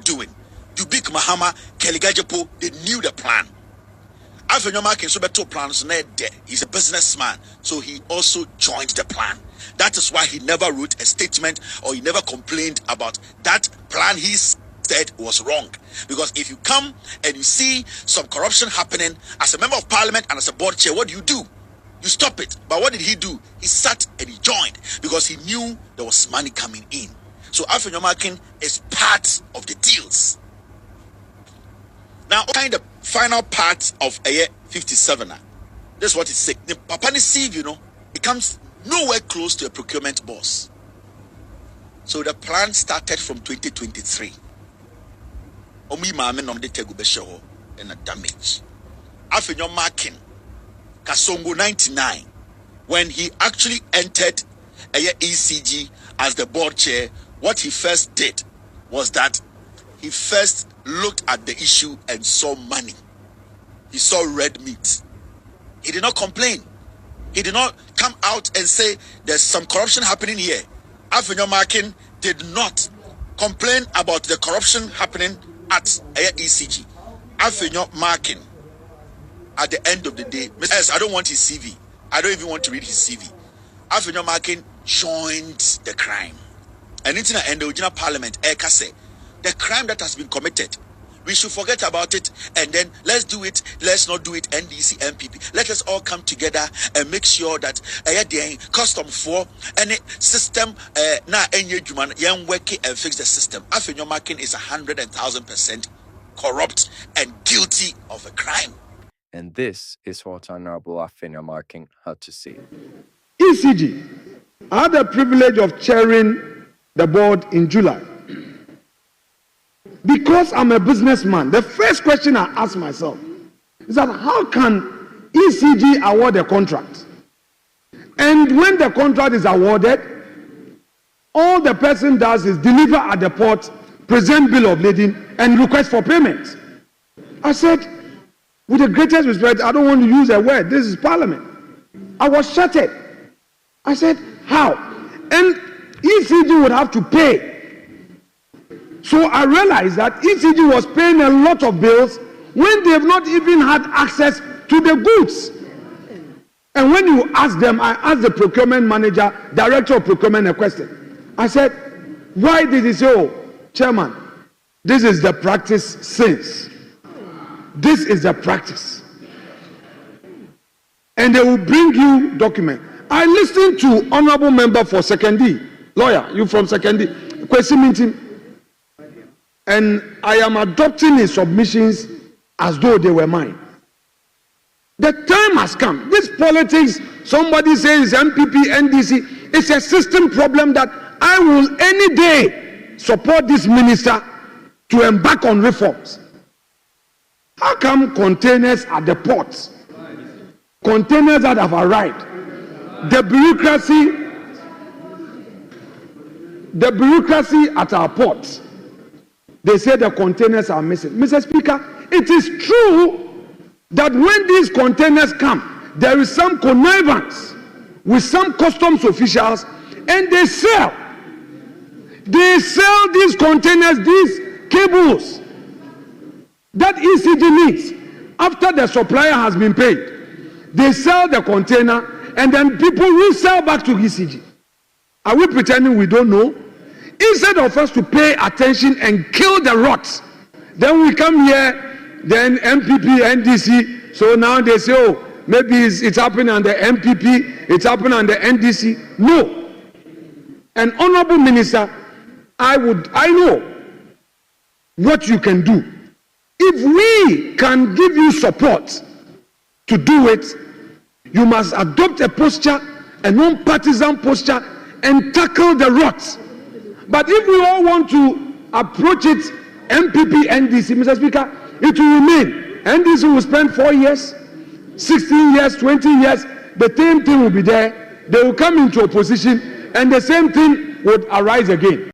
doing? Dubik Mahama, Keligajepo, they knew the plan. Afenyo-Markin so beto plans na there. He's a businessman, so he also joined the plan. That is why he never wrote a statement or he never complained about that plan he said was wrong. Because if you come and you see some corruption happening as a member of parliament and as a board chair, what do? You stop it. But what did he do? He sat and he joined because he knew there was money coming in. So Afenyo-Markin is part of the deals. Now, kind of final part of a year 57. This is what it says. The Papani Sieve, it comes nowhere close to a procurement boss. So the plan started from 2023. Omi maame nom de tegu besho and a damage. Afenyo-Markin, Kasongo 99, when he actually entered a ECG as the board chair, what he first did was that he first looked at the issue and saw money. He saw red meat. He did not complain. He did not come out and say there's some corruption happening here. Afenyo-Markin did not complain about the corruption happening at ECG. Afenyo-Markin, at the end of the day, I don't want his CV. I don't even want to read his CV. Afenyo-Markin joined the crime. And it's in the original parliament, Eka say, the crime that has been committed, we should forget about it and then let's do it, let's not do it, NDC, MPP. Let us all come together and make sure that the custom for any system na enye juman yan work and fix the system. Afenyo-Markin is 100,000% corrupt and guilty of a crime. And this is what Honorable Afenyo-Markin had to say. ECG, I had the privilege of chairing the board in July. Because I'm a businessman, the first question I ask myself is that how can ECG award a contract? And when the contract is awarded, all the person does is deliver at the port, present bill of lading, and request for payment. I said, with the greatest respect, I don't want to use a word. This is parliament. I was shattered. I said, how? And ECG would have to pay. So I realized that ECG was paying a lot of bills when they have not even had access to the goods. And when you ask them, I asked the procurement manager, director of procurement, a question. I said, why did he say, oh, chairman, this is the practice since. This is the practice. And they will bring you document. I listened to honorable member for Secondary, lawyer, you from Secondary, question meeting. And I am adopting his submissions as though they were mine. The time has come. This politics, somebody says MPP, NDC, it's a system problem that I will any day support this minister to embark on reforms. How come containers at the ports, containers that have arrived, the bureaucracy at our ports, they say the containers are missing. Mr. Speaker, it is true that when these containers come, there is some connivance with some customs officials and they sell these containers, these cables that ECG needs after the supplier has been paid. They sell the container and then people resell back to ECG. Are we pretending we don't know? Instead of us to pay attention and kill the rot, then we come here, then MPP, NDC, so now they say, oh, maybe it's happening on the MPP, it's happening on the NDC. No. An honorable minister, I know what you can do. If we can give you support to do it, you must adopt a posture, a non-partisan posture, and tackle the rot. But if we all want to approach it, MPP, NDC, Mr. Speaker, it will remain. NDC will spend 4 years, 16 years, 20 years, the same thing will be there. They will come into opposition, and the same thing would arise again.